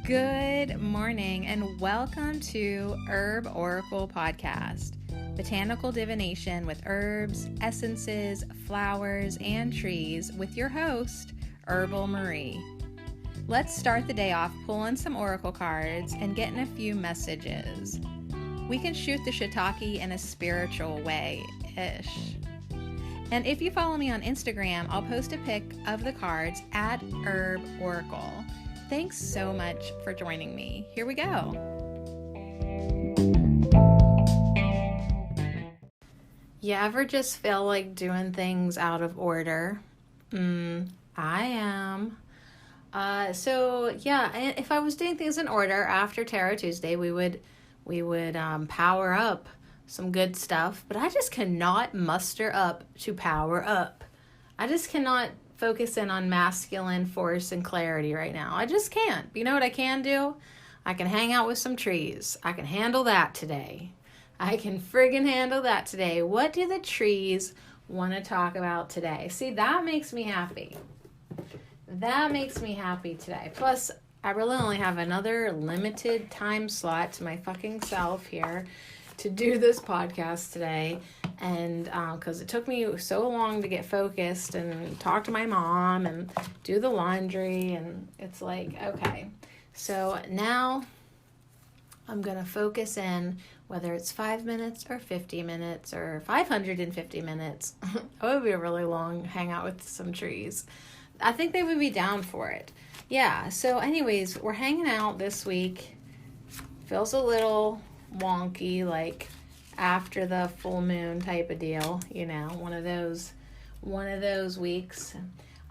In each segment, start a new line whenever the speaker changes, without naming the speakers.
Good morning and welcome to Herb Oracle Podcast, botanical divination with herbs, essences, flowers, and trees with your host, Herbal Marie. Let's start the day off pulling some oracle cards and getting a few messages. We can shoot the shiitake in a spiritual way-ish. And if you follow me on Instagram, I'll post a pic of the cards at Herb Oracle. Thanks so much for joining me. Here we go. You ever just feel like doing things out of order? I am. If I was doing things in order after Tarot Tuesday, we would power up some good stuff, but I just cannot muster up to power up. I just cannot focus in on masculine force and clarity right now. I just can't. You know what I can do? I can hang out with some trees. I can handle that today. I can friggin' handle that today. What do the trees want to talk about today? See, that makes me happy. That makes me happy today. Plus, I really only have another limited time slot to my fucking self here to do this podcast today, and because it took me so long to get focused and talk to my mom and do the laundry, and it's like, okay, so now I'm gonna focus in, whether it's 5 minutes or 50 minutes or 550 minutes. It would be a really long hangout with some trees. I think they would be down for it. Yeah, so anyways, we're hanging out this week. Feels a little wonky, like after the full moon type of deal, you know, one of those weeks.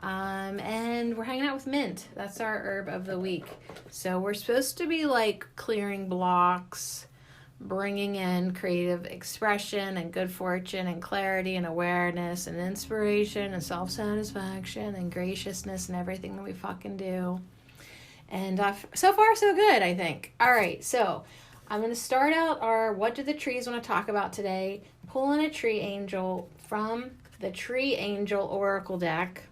And we're hanging out with Mint. That's our herb of the week. So we're supposed to be like clearing blocks, bringing in creative expression and good fortune and clarity and awareness and inspiration and self-satisfaction and graciousness and everything that we fucking do. And so far so good, I think. All right, so I'm going to start out our What Do the Trees Want to Talk About today, pulling a tree angel from the Tree Angel Oracle deck.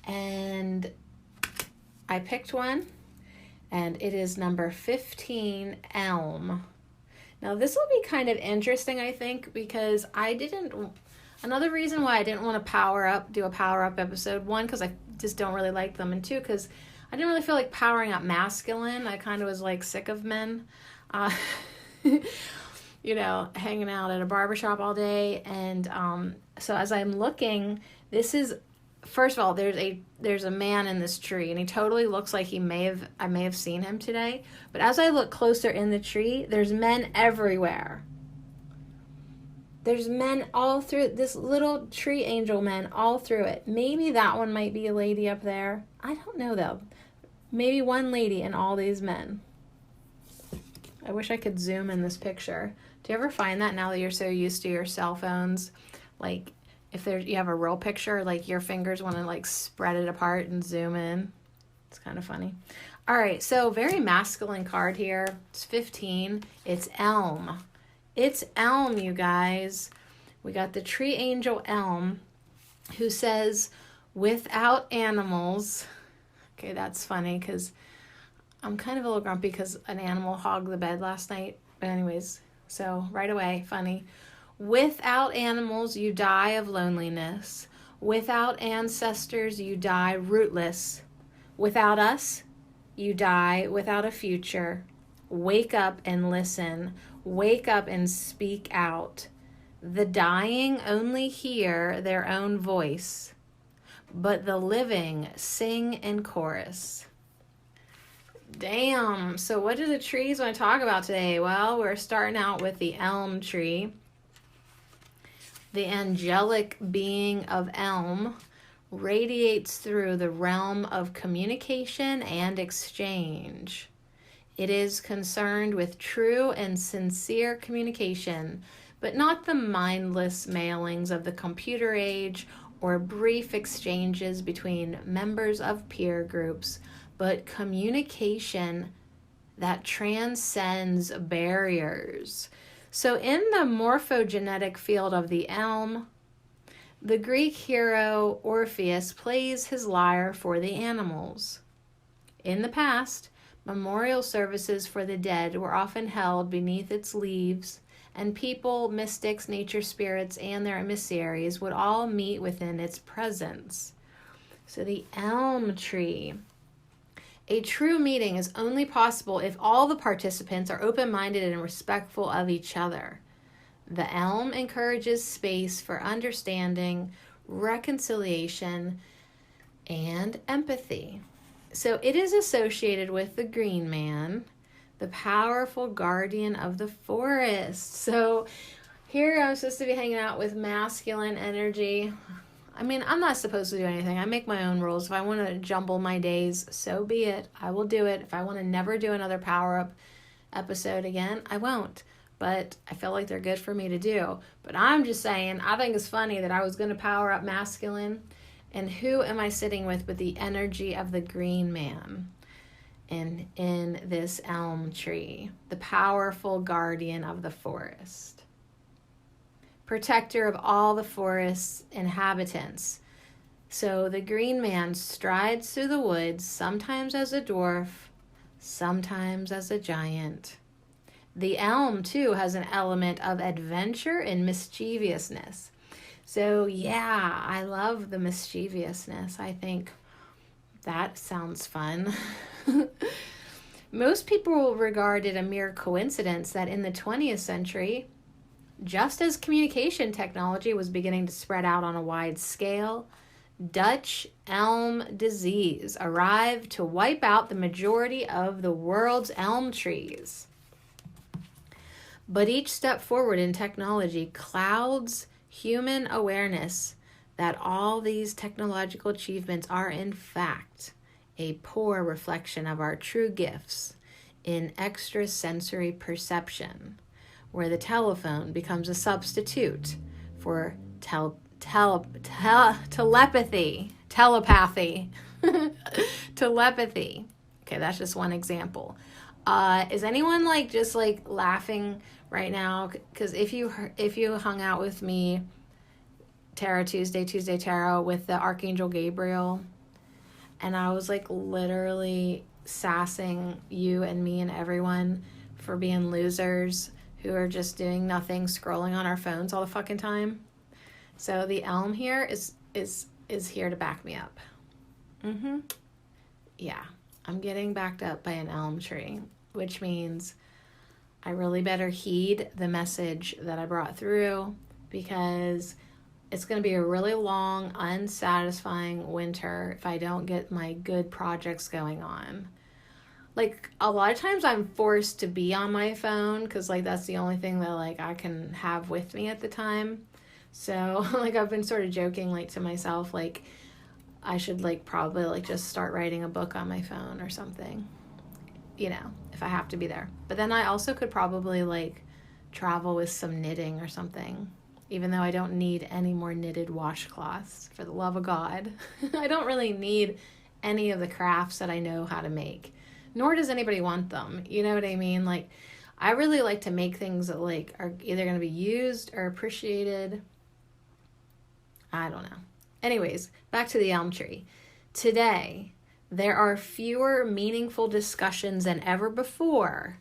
And I picked one, and it is number 15, Elm. Now, this will be kind of interesting, I think, because another reason why I didn't want to do a power up episode, one, because I just don't really like them, and two, because I didn't really feel like powering up masculine. I kind of was like sick of men, you know, hanging out at a barbershop all day. And so as I'm looking, this is, first of all, there's a man in this tree, and he totally looks like I may have seen him today. But as I look closer in the tree, there's men everywhere. There's men all through this little tree angel, men all through it. Maybe that one might be a lady up there. I don't know though. Maybe one lady and all these men. I wish I could zoom in this picture. Do you ever find that now that you're so used to your cell phones? Like if you have a real picture, like your fingers want to like spread it apart and zoom in. It's kind of funny. All right, so very masculine card here. It's 15. It's Elm. It's Elm, you guys. We got the tree angel Elm, who says, without animals. Okay, that's funny because I'm kind of a little grumpy because an animal hogged the bed last night. But anyways, so right away, funny. Without animals, you die of loneliness. Without ancestors, you die rootless. Without us, you die without a future. Wake up and listen. Wake up and speak out. The dying only hear their own voice, but the living sing in chorus. Damn. So what do the trees want to talk about today? Well, we're starting out with the elm tree. The angelic being of elm radiates through the realm of communication and exchange. It is concerned with true and sincere communication, but not the mindless mailings of the computer age or brief exchanges between members of peer groups, but communication that transcends barriers. So in the morphogenetic field of the elm, the Greek hero Orpheus plays his lyre for the animals. In the past, Memorial services for the dead were often held beneath its leaves, and people, mystics, nature spirits, and their emissaries would all meet within its presence. So the elm tree. A true meeting is only possible if all the participants are open-minded and respectful of each other. The elm encourages space for understanding, reconciliation, and empathy. So it is associated with the green man, the powerful guardian of the forest. So here I'm supposed to be hanging out with masculine energy. I mean, I'm not supposed to do anything. I make my own rules. If I want to jumble my days, so be it. I will do it. If I want to never do another power-up episode again, I won't. But I feel like they're good for me to do. But I'm just saying, I think it's funny that I was going to power up masculine. And who am I sitting with the energy of the green man in this elm tree? The powerful guardian of the forest. Protector of all the forest's inhabitants. So the green man strides through the woods, sometimes as a dwarf, sometimes as a giant. The elm, too, has an element of adventure and mischievousness. So, yeah, I love the mischievousness. I think that sounds fun. Most people regard it a mere coincidence that in the 20th century, just as communication technology was beginning to spread out on a wide scale, Dutch elm disease arrived to wipe out the majority of the world's elm trees. But each step forward in technology clouds human awareness that all these technological achievements are in fact a poor reflection of our true gifts in extrasensory perception, where the telephone becomes a substitute for telepathy. Telepathy. Okay, that's just one example. Is anyone just laughing right now? Because if you hung out with me, Tarot Tuesday Tarot, with the Archangel Gabriel, and I was literally sassing you and me and everyone for being losers who are just doing nothing, scrolling on our phones all the fucking time. So the elm here is here to back me up. Yeah, I'm getting backed up by an elm tree, which means I really better heed the message that I brought through, because it's going to be a really long, unsatisfying winter if I don't get my good projects going on. A lot of times I'm forced to be on my phone because that's the only thing that I can have with me at the time. So I've been sort of joking to myself I should probably just start writing a book on my phone or something, if I have to be there. But then I also could probably travel with some knitting or something, even though I don't need any more knitted washcloths, for the love of God. I don't really need any of the crafts that I know how to make, nor does anybody want them. You know what I mean? I really like to make things that are either going to be used or appreciated. I don't know. Anyways, back to the elm tree. Today, there are fewer meaningful discussions than ever before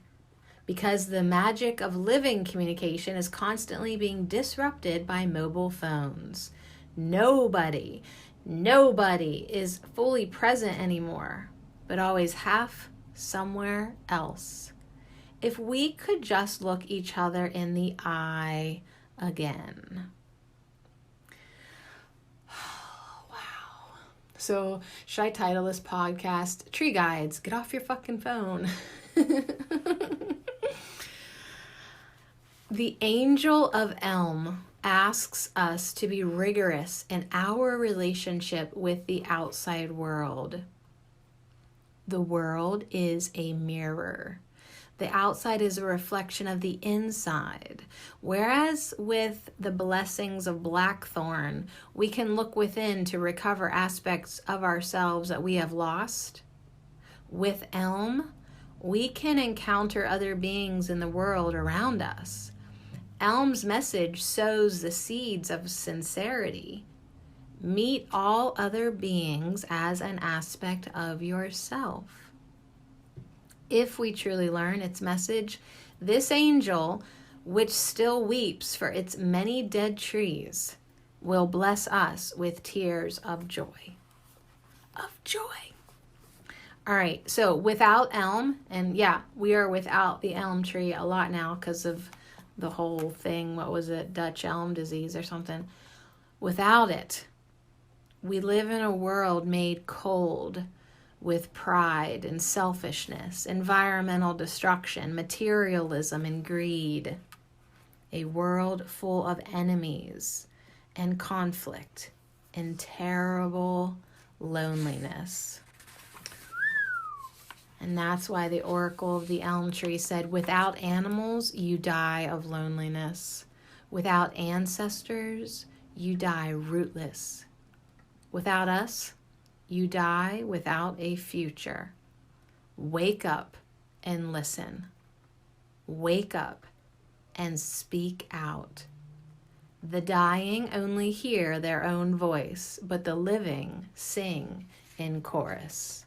because the magic of living communication is constantly being disrupted by mobile phones. Nobody is fully present anymore, but always half somewhere else. If we could just look each other in the eye again. Wow. So, should I title this podcast Tree Guides? Get off your fucking phone. The angel of Elm asks us to be rigorous in our relationship with the outside world. The world is a mirror. The outside is a reflection of the inside. Whereas with the blessings of Blackthorn, we can look within to recover aspects of ourselves that we have lost. With Elm, we can encounter other beings in the world around us. Elm's message sows the seeds of sincerity. Meet all other beings as an aspect of yourself. If we truly learn its message, this angel, which still weeps for its many dead trees, will bless us with tears of joy. Of joy. All right, so without elm, and yeah, we are without the elm tree a lot now because of the whole thing. What was it? Dutch elm disease or something. Without it, we live in a world made cold with pride and selfishness, environmental destruction, materialism and greed. A world full of enemies and conflict and terrible loneliness. And that's why the oracle of the elm tree said, without animals, you die of loneliness. Without ancestors, you die rootless. Without us, you die without a future. Wake up and listen. Wake up and speak out. The dying only hear their own voice, but the living sing in chorus.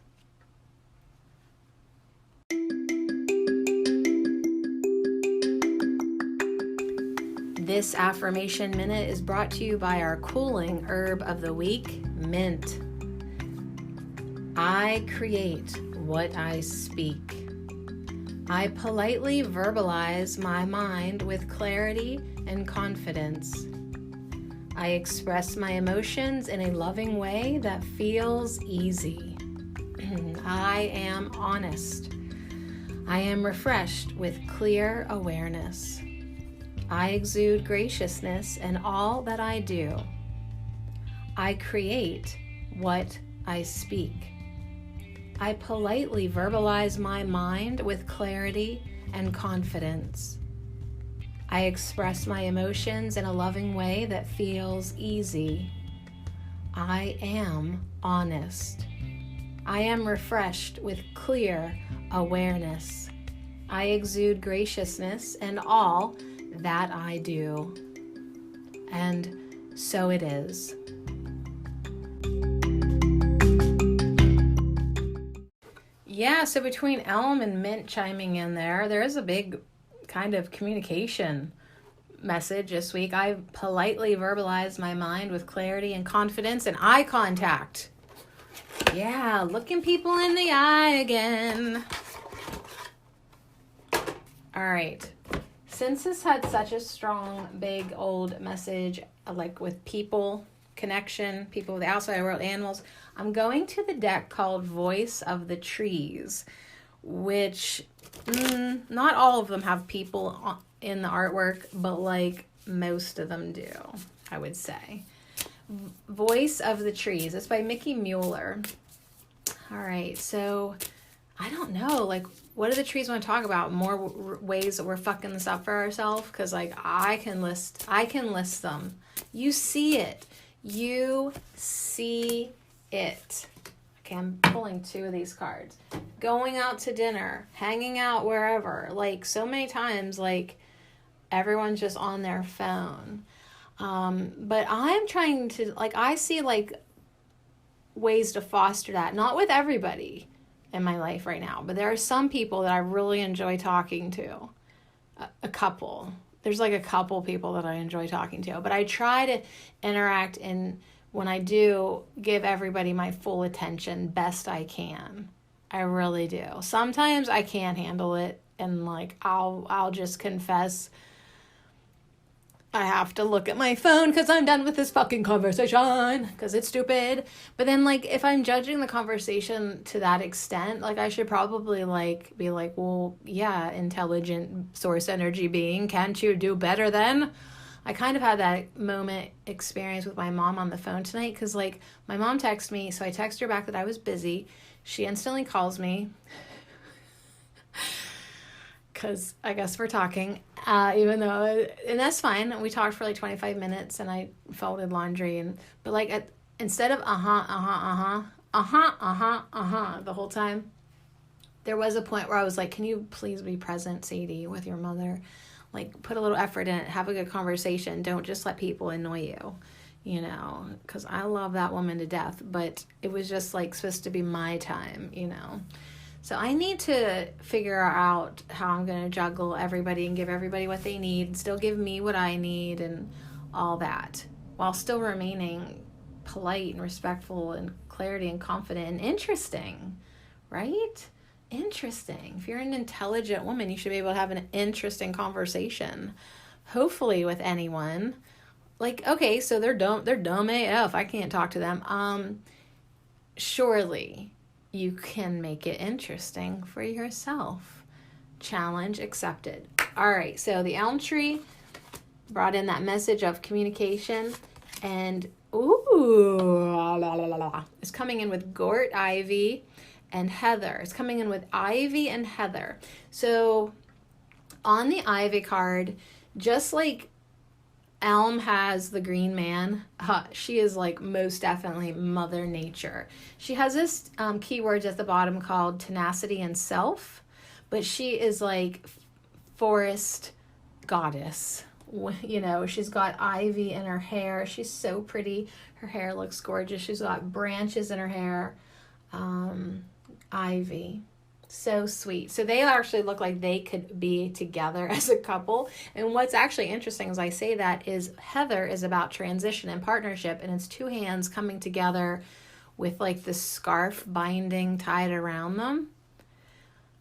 This affirmation minute is brought to you by our cooling herb of the week, mint. I create what I speak. I politely verbalize my mind with clarity and confidence. I express my emotions in a loving way that feels easy. I am honest. I am refreshed with clear awareness. I exude graciousness in all that I do. I create what I speak. I politely verbalize my mind with clarity and confidence. I express my emotions in a loving way that feels easy. I am honest. I am refreshed with clear awareness. I exude graciousness in all that I do. And so it is. Yeah, so between elm and mint chiming in there is a big kind of communication message this week. I politely verbalized my mind with clarity and confidence and eye contact. Yeah, looking people in the eye again. All right. Since this had such a strong, big, old message, like with people, connection, people with the outside world, animals, I'm going to the deck called Voice of the Trees, which not all of them have people in the artwork, but like most of them do, I would say. Voice of the Trees. It's by Mickey Mueller. All right, so I don't know, like, what do the trees want to talk about? More ways that we're fucking this up for ourselves? Because, like, I can list them. You see it. You see it. Okay, I'm pulling 2 of these cards. Going out to dinner, hanging out wherever. Like, so many times, like, everyone's just on their phone. But I'm trying to, like, I see, like, ways to foster that. Not with everybody in my life right now, but there are some people that I really enjoy talking to. A couple. There's like a couple people that I enjoy talking to, but I try to interact and when I do, give everybody my full attention best I can. I really do. Sometimes I can't handle it and like I'll just confess I have to look at my phone because I'm done with this fucking conversation because it's stupid. But then, like, if I'm judging the conversation to that extent, like, I should probably, like, be like, well, yeah, intelligent source energy being, can't you do better then? I kind of had that moment experience with my mom on the phone tonight because, like, my mom texted me, so I texted her back that I was busy. She instantly calls me because I guess we're talking, even though, and that's fine. We talked for like 25 minutes and I folded laundry but like instead of the whole time, there was a point where I was like, can you please be present, Sadie, with your mother? Like put a little effort in it, have a good conversation. Don't just let people annoy you know, because I love that woman to death, but it was just like supposed to be my time, you know. So I need to figure out how I'm going to juggle everybody and give everybody what they need and still give me what I need and all that, while still remaining polite and respectful and clarity and confident and interesting, right? Interesting. If you're an intelligent woman, you should be able to have an interesting conversation, hopefully with anyone. Like, okay, so they're dumb AF. I can't talk to them. Surely you can make it interesting for yourself. Challenge accepted. All right, so the Elm Tree brought in that message of communication, and it's coming in with Gort, Ivy, and Heather. It's coming in with Ivy and Heather. So on the Ivy card, just like Elm has the green man, she is like most definitely Mother Nature. She has this keywords at the bottom called tenacity and self, but she is like forest goddess. You know, she's got ivy in her hair. She's so pretty. Her hair looks gorgeous. She's got branches in her hair. Ivy. So sweet. So they actually look like they could be together as a couple. And what's actually interesting as I say that is Heather is about transition and partnership, and it's two hands coming together with like the scarf binding tied around them.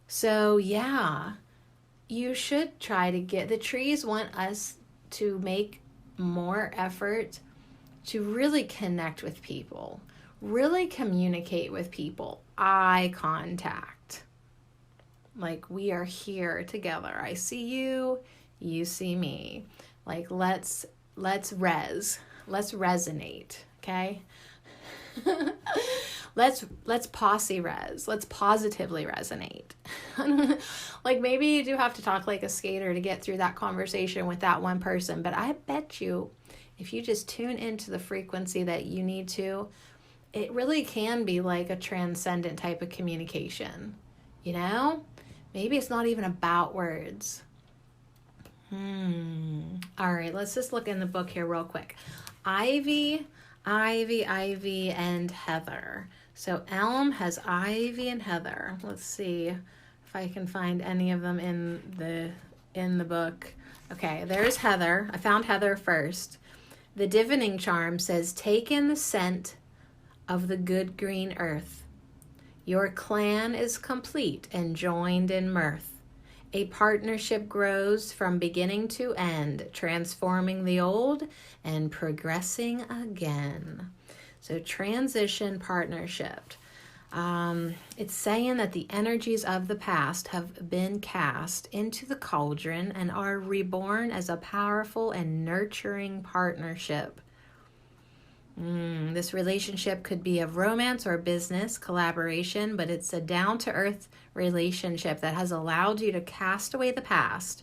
So yeah, you should try to get, the trees want us to make more effort to really connect with people, really communicate with people, eye contact. Like, we are here together. I see you, you see me. Like, let's resonate, okay? let's posse res. Let's positively resonate. Like, maybe you do have to talk like a skater to get through that conversation with that one person, but I bet you if you just tune into the frequency that you need to, it really can be like a transcendent type of communication, you know? Maybe it's not even about words. All right, let's just look in the book here real quick. Ivy, and Heather. So Elm has Ivy and Heather. Let's see if I can find any of them in the book. Okay, there's Heather. I found Heather first. The divining charm says, take in the scent of the good green earth. Your clan is complete and joined in mirth. A partnership grows from beginning to end, transforming the old and progressing again. So transition partnership. It's saying that the energies of the past have been cast into the cauldron and are reborn as a powerful and nurturing partnership. This relationship could be of romance or business collaboration, but it's a down-to-earth relationship that has allowed you to cast away the past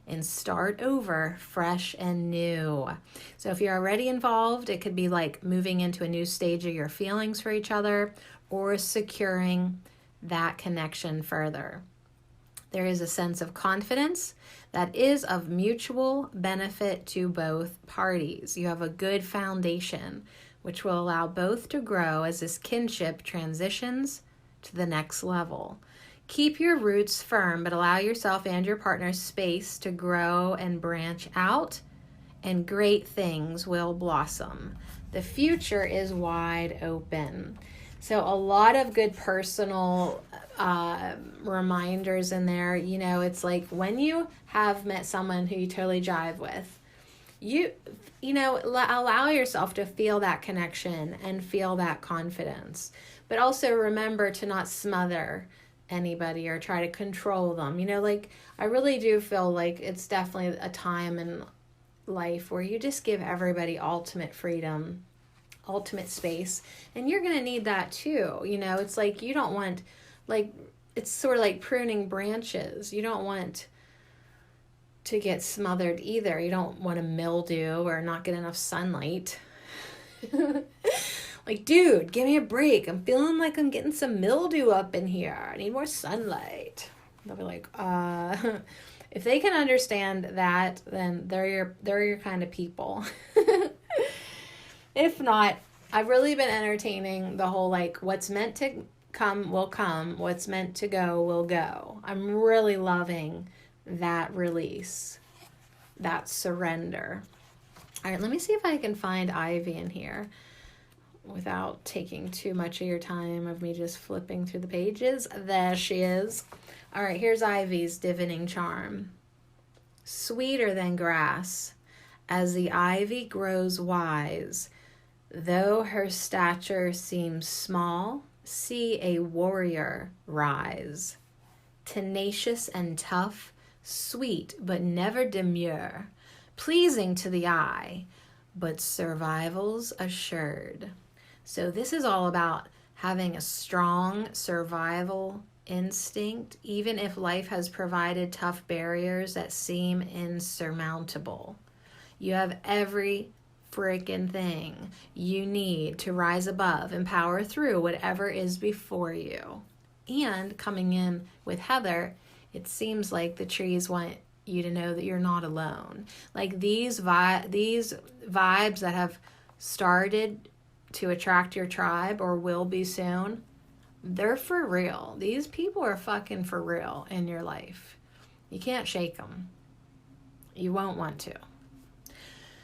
and start over fresh and new. So if you're already involved, it could be like moving into a new stage of your feelings for each other or securing that connection further. There is a sense of confidence that is of mutual benefit to both parties. You have a good foundation, which will allow both to grow as this kinship transitions to the next level. Keep your roots firm, but allow yourself and your partner space to grow and branch out, and great things will blossom. The future is wide open. So a lot of good personal reminders in there. You know, it's like when you have met someone who you totally jive with, you know, allow yourself to feel that connection and feel that confidence. But also remember to not smother anybody or try to control them. You know, like, I really do feel like it's definitely a time in life where you just give everybody ultimate freedom, ultimate space, and you're going to need that too. You know, it's like you don't want, like, it's sort of like pruning branches. You don't want to get smothered either. You don't want to mildew or not get enough sunlight. Like, dude, give me a break. I'm feeling like I'm getting some mildew up in here. I need more sunlight. They'll be like, if they can understand that, then they're your kind of people. If not, I've really been entertaining the whole, like, what's meant come will come. What's meant to go will go. I'm really loving that release, that surrender. All right, let me see if I can find Ivy in here without taking too much of your time of me just flipping through the pages. There she is. All right, here's Ivy's divining charm. Sweeter than grass, as the ivy grows wise, though her stature seems small, see a warrior rise. Tenacious and tough, sweet but never demure, pleasing to the eye, but survival's assured. So this is all about having a strong survival instinct, even if life has provided tough barriers that seem insurmountable. You have every freaking thing you need to rise above and power through whatever is before you. And coming in with Heather, it seems like the trees want you to know that you're not alone. Like these vibes that have started to attract your tribe or will be soon, they're for real. These people are fucking for real in your life. You can't shake them. You won't want to.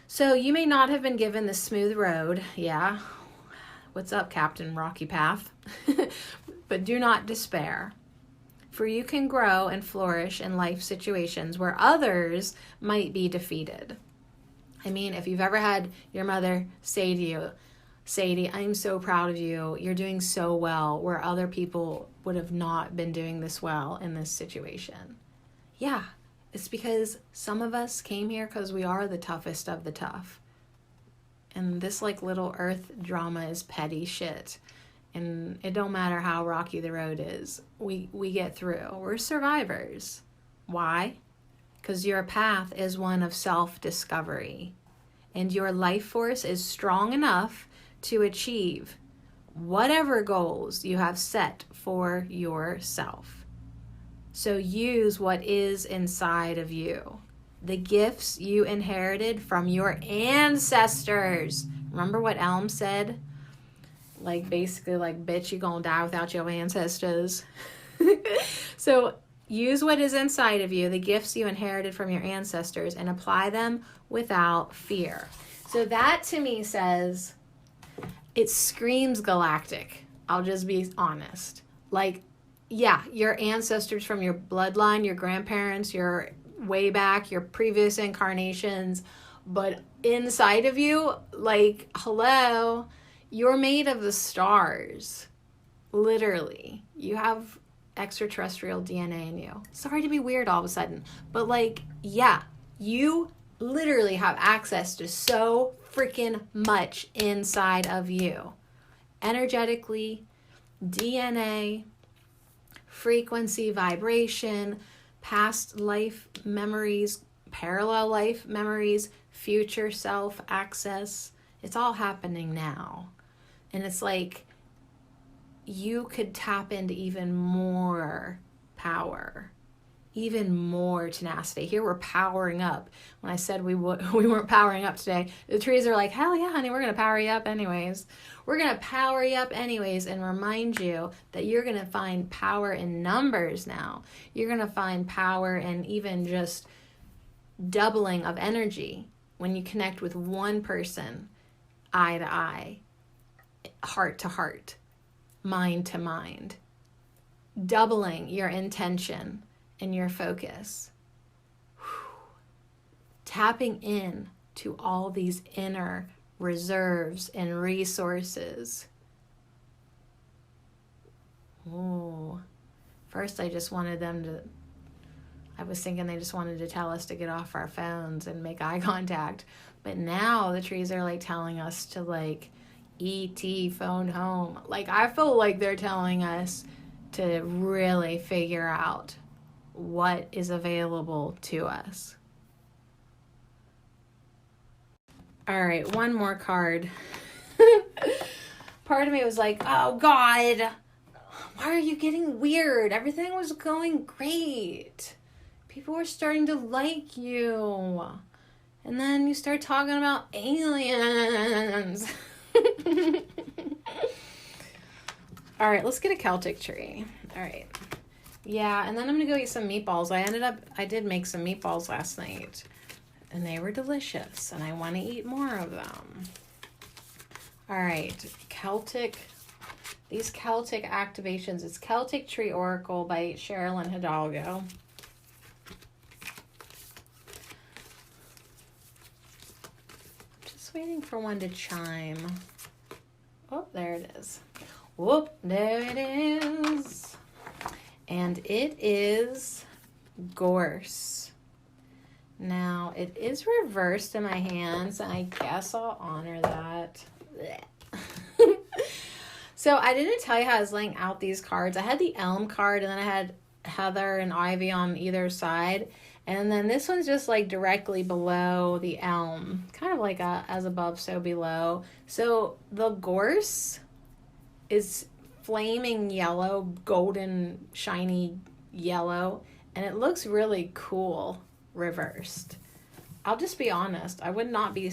So you may not have been given the smooth road. Yeah. What's up, Captain Rocky Path? But do not despair. For you can grow and flourish in life situations where others might be defeated. I mean, if you've ever had your mother say to you, Sadie, I'm so proud of you. You're doing so well, where other people would have not been doing this well in this situation. Yeah, it's because some of us came here because we are the toughest of the tough. And this like little earth drama is petty shit. And it don't matter how rocky the road is. We get through. We're survivors. Why? Because your path is one of self-discovery. And your life force is strong enough to achieve whatever goals you have set for yourself. So use what is inside of you. The gifts you inherited from your ancestors. Remember what Elm said? Like basically like, bitch, you gonna die without your ancestors. So use what is inside of you, the gifts you inherited from your ancestors, and apply them without fear. So that to me says, it screams galactic. I'll just be honest. Like, yeah, your ancestors from your bloodline, your grandparents, your way back, your previous incarnations, but inside of you, like, hello, you're made of the stars. Literally. You have extraterrestrial DNA in you. Sorry to be weird all of a sudden, but like, yeah, you literally have access to so freaking much inside of you. Energetically, DNA, frequency, vibration, past life memories, parallel life memories, future self access. It's all happening now. And it's like you could tap into even more power, even more tenacity. Here we're powering up. When I said we weren't powering up today, the trees are like, hell yeah, honey, we're going to power you up anyways. We're going to power you up anyways and remind you that you're going to find power in numbers now. You're going to find power in even just doubling of energy when you connect with one person, eye to eye, heart to heart, mind to mind. Doubling your intention and your focus. Tapping in to all these inner reserves and resources. Ooh. First, I was thinking they just wanted to tell us to get off our phones and make eye contact. But now the trees are like telling us to like ET phone home. Like I feel like they're telling us to really figure out what is available to us. All right, one more card. Part of me was like, oh God, why are you getting weird? Everything was going great. People were starting to like you. And then you start talking about aliens. All right, let's get a Celtic tree. All right. Yeah, and then I'm going to go eat some meatballs. I did make some meatballs last night, and they were delicious, and I want to eat more of them. All right, these Celtic activations. It's Celtic Tree Oracle by Sherilyn Hidalgo. Just waiting for one to chime. Oh, there it is. Whoop, there it is. And it is Gorse. Now, it is reversed in my hands, and I guess I'll honor that. So, I didn't tell you how I was laying out these cards. I had the Elm card, and then I had Heather and Ivy on either side. And then this one's just like directly below the Elm. Kind of like a as above, so below. So, the Gorse is flaming yellow, golden, shiny yellow, and it looks really cool reversed. I'll just be honest, I would not be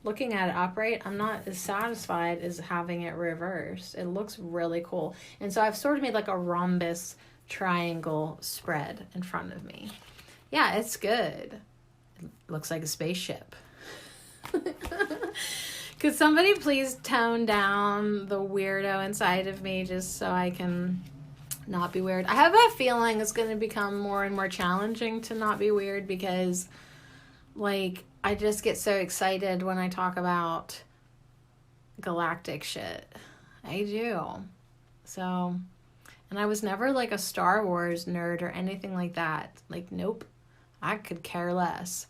looking at it upright. I'm not as satisfied as having it reversed. It looks really cool. And so I've sort of made like a rhombus triangle spread in front of me. Yeah, it's good. It looks like a spaceship. Could somebody please tone down the weirdo inside of me just so I can not be weird? I have a feeling it's going to become more and more challenging to not be weird because, like, I just get so excited when I talk galactic shit. I do. So, and I was never, like, a Star Wars nerd or anything like that. Like, nope. I could care less.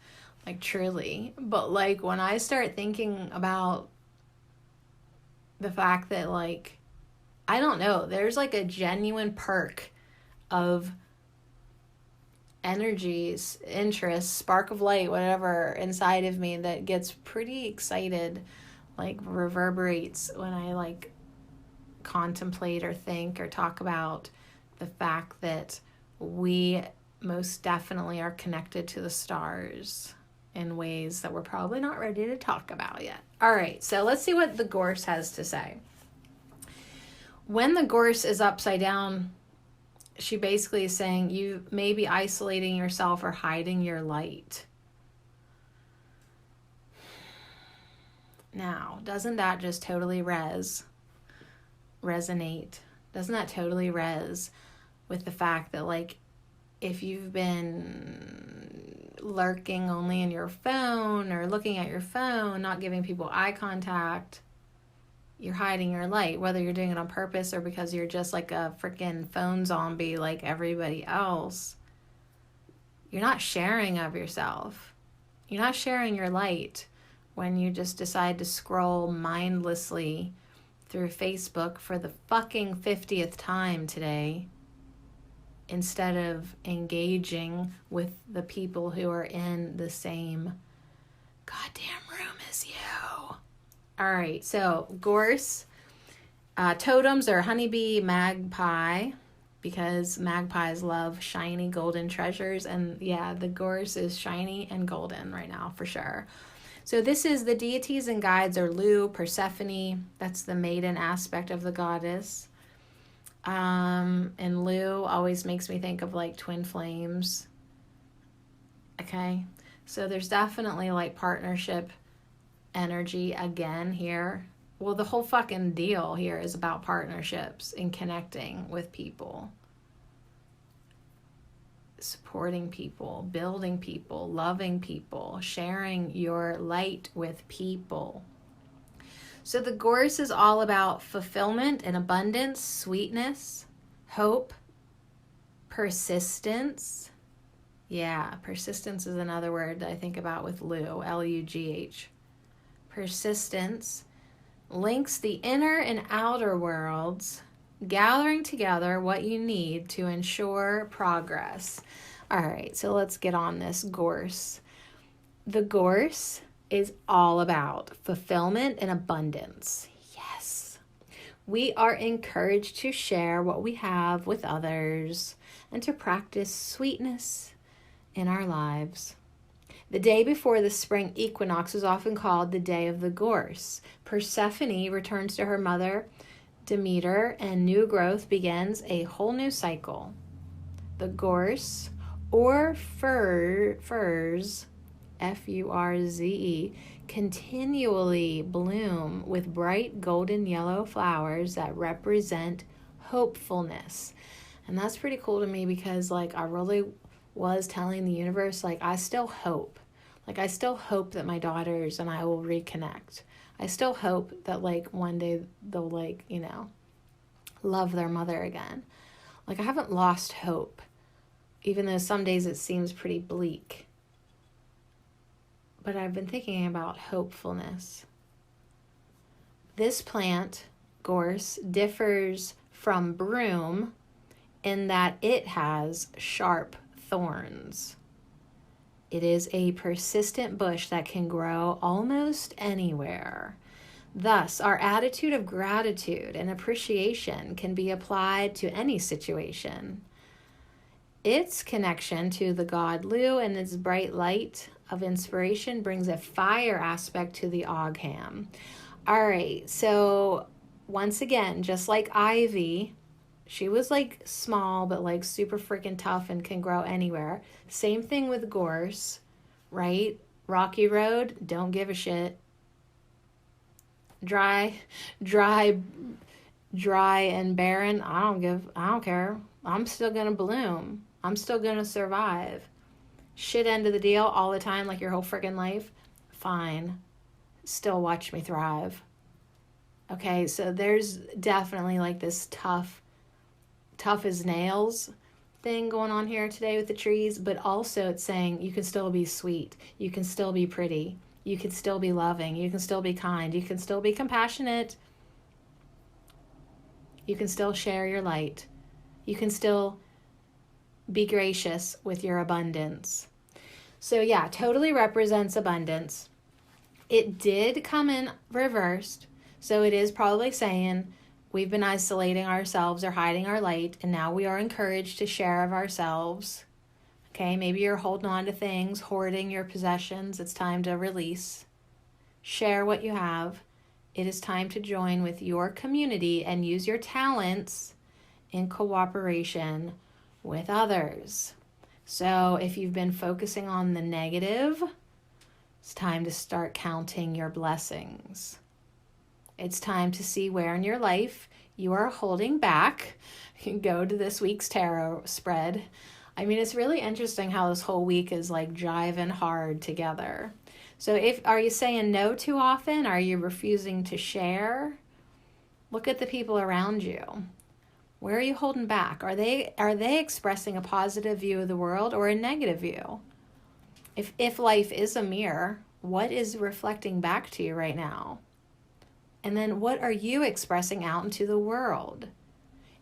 Like, truly. But, like, when I start thinking about the fact that, like, I don't know, there's, like, a genuine perk of energies, interests, spark of light, whatever, inside of me that gets pretty excited, like, reverberates when I, like, contemplate or think or talk about the fact that we most definitely are connected to the stars in ways that we're probably not ready to talk about yet. All right, so let's see what the Gorse has to say. When the Gorse is upside down, she basically is saying you may be isolating yourself or hiding your light. Now, doesn't that just totally resonate? Doesn't that totally with the fact that, like, if you've been lurking only in your phone or looking at your phone, not giving people eye contact, you're hiding your light, whether you're doing it on purpose or because you're just like a freaking phone zombie like everybody else. You're not sharing of yourself. You're not sharing your light when you just decide to scroll mindlessly through Facebook for the fucking 50th time today, instead of engaging with the people who are in the same goddamn room as you. All right, so Gorse, totems are honeybee, magpie, because magpies love shiny golden treasures. And yeah, the Gorse is shiny and golden right now for sure. So this is the deities and guides are Lu, Persephone. That's the maiden aspect of the goddess. And Lu always makes me think of like twin flames. Okay, so there's definitely like partnership energy again here. Well, the whole fucking deal here is about partnerships and connecting with people, supporting people, building people, loving people, sharing your light with people. So the Gorse is all about fulfillment and abundance, sweetness, hope, persistence. Yeah, persistence is another word that I think about with Lu, L-U-G-H. Persistence links the inner and outer worlds, gathering together what you need to ensure progress. All right, so let's get on this Gorse. The Gorse is all about fulfillment and abundance. Yes. We are encouraged to share what we have with others and to practice sweetness in our lives. The day before the spring equinox is often called the day of the Gorse. Persephone returns to her mother Demeter, and new growth begins a whole new cycle. The gorse, or furze, Furze, continually bloom with bright golden yellow flowers that represent hopefulness. And that's pretty cool to me because, like, I really was telling the universe, like, I still hope. Like, I still hope that my daughters and I will reconnect. I still hope that, like, one day they'll, like, you know, love their mother again. Like, I haven't lost hope, even though some days it seems pretty bleak. But I've been thinking about hopefulness. This plant, gorse, differs from broom in that it has sharp thorns. It is a persistent bush that can grow almost anywhere. Thus, our attitude of gratitude and appreciation can be applied to any situation. Its connection to the god Lu and its bright light of inspiration brings a fire aspect to the Ogham. All right, so once again, just like Ivy, she was like small but like super freaking tough and can grow anywhere. Same thing with gorse, right? Rocky road, don't give a shit. Dry and barren, I don't care. I'm still gonna bloom. I'm still gonna survive. Shit end of the deal all the time, like your whole freaking life. Fine. Still watch me thrive. Okay, so there's definitely like this tough as nails thing going on here today with the trees, but also it's saying you can still be sweet, you can still be pretty, you can still be loving, you can still be kind, you can still be compassionate, you can still share your light, you can still be gracious with your abundance. So yeah, totally represents abundance. It did come in reversed, so it is probably saying we've been isolating ourselves or hiding our light, and now we are encouraged to share of ourselves. Okay, maybe you're holding on to things, hoarding your possessions. It's time to release. Share what you have. It is time to join with your community and use your talents in cooperation with others. So if you've been focusing on the negative, it's time to start counting your blessings. It's time to see where in your life you are holding back. You can go to this week's tarot spread. I mean, it's really interesting how this whole week is like jiving hard together. So are you saying no too often? Are you refusing to share? Look at the people around you. Where are you holding back? Are they expressing a positive view of the world or a negative view? If life is a mirror, what is reflecting back to you right now? And then what are you expressing out into the world?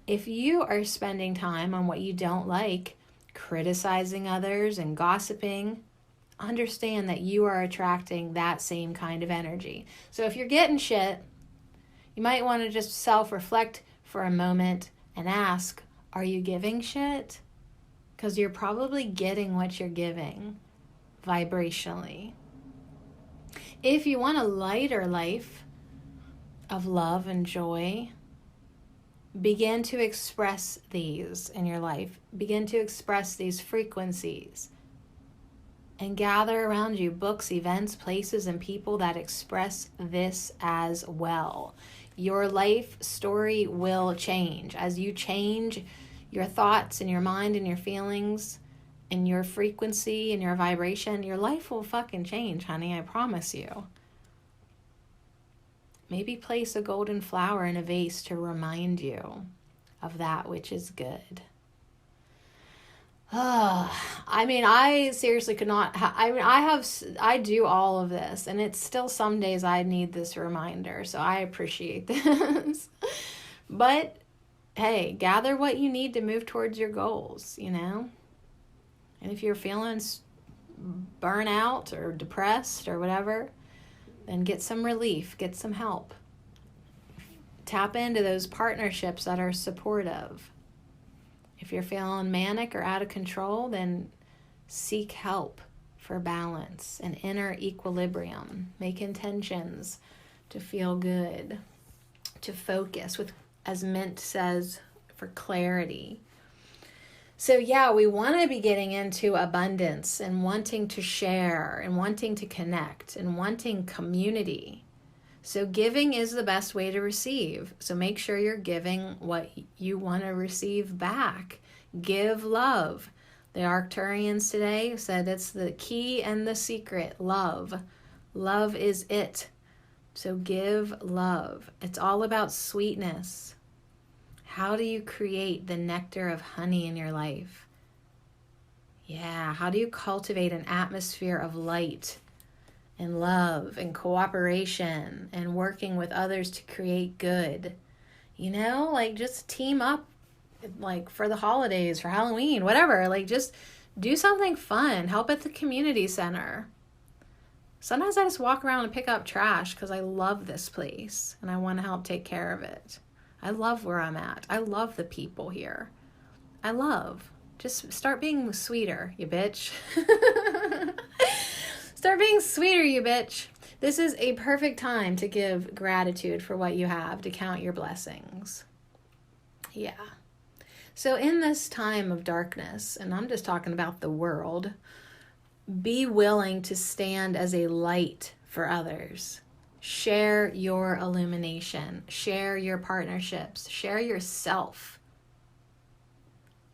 If you are spending time on what you don't like, criticizing others and gossiping, understand that you are attracting that same kind of energy. So if you're getting shit, you might want to just self-reflect for a moment and ask, are you giving shit? Because you're probably getting what you're giving vibrationally. If you want a lighter life of love and joy, begin to express these in your life. Begin to express these frequencies. And gather around you books, events, places, and people that express this as well. Your life story will change. As you change your thoughts and your mind and your feelings and your frequency and your vibration, your life will fucking change, honey. I promise you. Maybe place a golden flower in a vase to remind you of that which is good. I mean, I seriously could not. I do all of this, and it's still some days I need this reminder. So I appreciate this. But hey, gather what you need to move towards your goals. You know, and if you're feeling burnout or depressed or whatever, then get some relief, get some help. Tap into those partnerships that are supportive. If you're feeling manic or out of control, then seek help for balance and inner equilibrium. Make intentions to feel good, to focus with as Mint says, for clarity. So yeah, we want to be getting into abundance and wanting to share and wanting to connect and wanting community. So giving is the best way to receive. So make sure you're giving what you want to receive back. Give love. The Arcturians today said it's the key and the secret. Love. Love is it. So give love. It's all about sweetness. How do you create the nectar of honey in your life? Yeah, how do you cultivate an atmosphere of light and love and cooperation and working with others to create good? You know, like just team up, like for the holidays, for Halloween, whatever. Like just do something fun. Help at the community center. Sometimes I just walk around and pick up trash because I love this place and I want to help take care of it. I love where I'm at. I love the people here. Just start being sweeter, you bitch. Start being sweeter, you bitch. This is a perfect time to give gratitude for what you have, to count your blessings. Yeah. So in this time of darkness, and I'm just talking about the world, be willing to stand as a light for others. Share your illumination. Share your partnerships. Share yourself.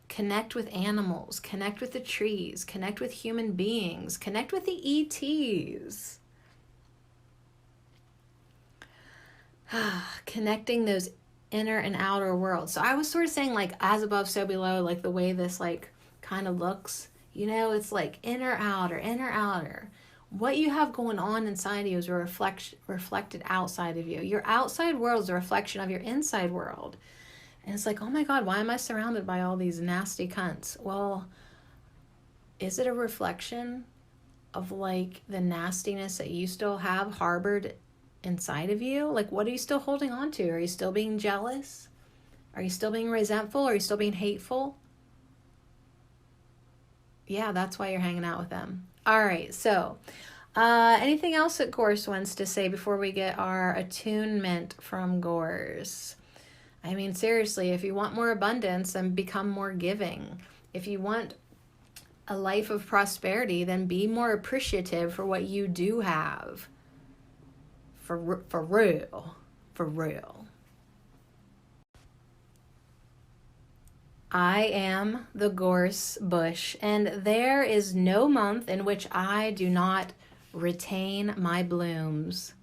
Connect with animals. Connect with the trees. Connect with human beings. Connect with the ETs. Connecting those inner and outer worlds. So I was sort of saying like as above, so below, like the way this like kind of looks. You know, it's like inner, outer, inner, outer. What you have going on inside you is reflected outside of you. Your outside world is a reflection of your inside world. And it's like, oh my God, why am I surrounded by all these nasty cunts? Well, is it a reflection of like the nastiness that you still have harbored inside of you? Like, what are you still holding on to? Are you still being jealous? Are you still being resentful? Are you still being hateful? Yeah, that's why you're hanging out with them. All right, so anything else that Gorse wants to say before we get our attunement from Gorse? I mean, seriously, if you want more abundance, then become more giving. If you want a life of prosperity, then be more appreciative for what you do have. For real. For real. I am the gorse bush, and there is no month in which I do not retain my blooms.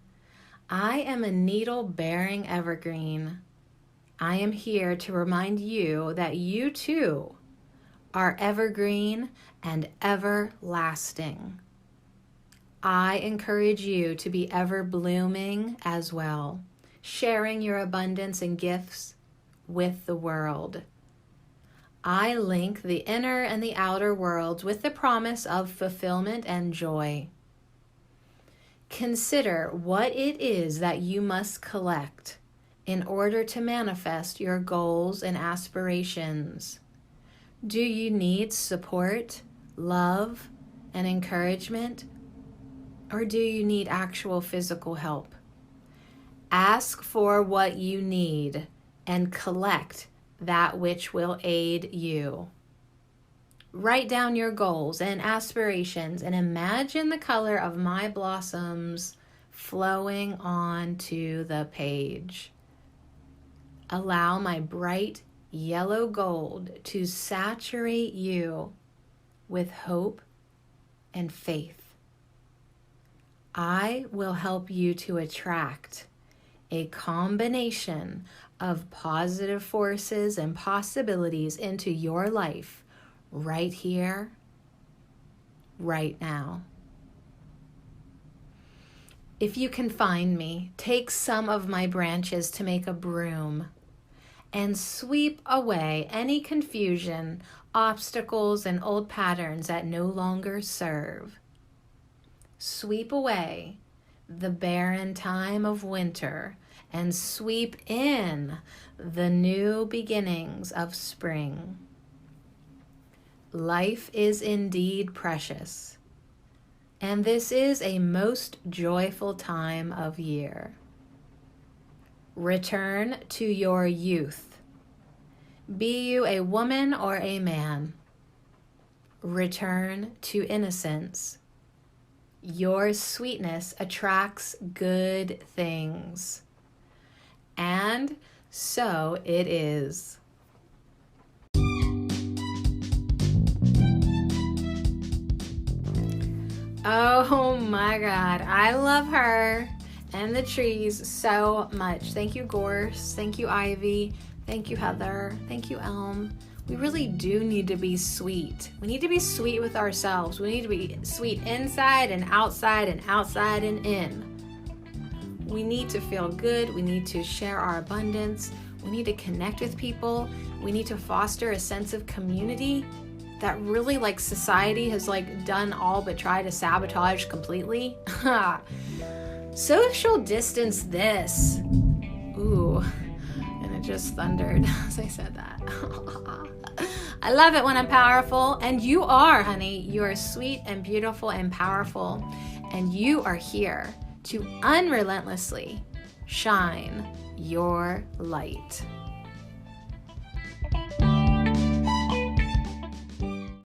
I am a needle-bearing evergreen. I am here to remind you that you too are evergreen and everlasting. I encourage you to be ever blooming as well, sharing your abundance and gifts with the world. I link the inner and the outer worlds with the promise of fulfillment and joy. Consider what it is that you must collect in order to manifest your goals and aspirations. Do you need support, love, and encouragement? Or do you need actual physical help? Ask for what you need and collect that which will aid you. Write down your goals and aspirations and imagine the color of my blossoms flowing onto the page. Allow my bright yellow gold to saturate you with hope and faith. I will help you to attract a combination of positive forces and possibilities into your life right here, right now. If you can find me, take some of my branches to make a broom and sweep away any confusion, obstacles, and old patterns that no longer serve. Sweep away the barren time of winter and sweep in the new beginnings of spring. Life is indeed precious, and this is a most joyful time of year. Return to your youth. Be you a woman or a man. Return to innocence. Your sweetness attracts good things. And so it is. Oh my God, I love her and the trees so much. Thank you, Gorse. Thank you, Ivy. Thank you, Heather. Thank you, Elm. We really do need to be sweet. We need to be sweet with ourselves. We need to be sweet inside and outside and in. We need to feel good. We need to share our abundance. We need to connect with people. We need to foster a sense of community that really, like, society has like done all but try to sabotage completely. Social distance this. Ooh, and it just thundered as I said that. I love it when I'm powerful, and you are, honey. You are sweet and beautiful and powerful, and you are here to unrelentlessly shine your light.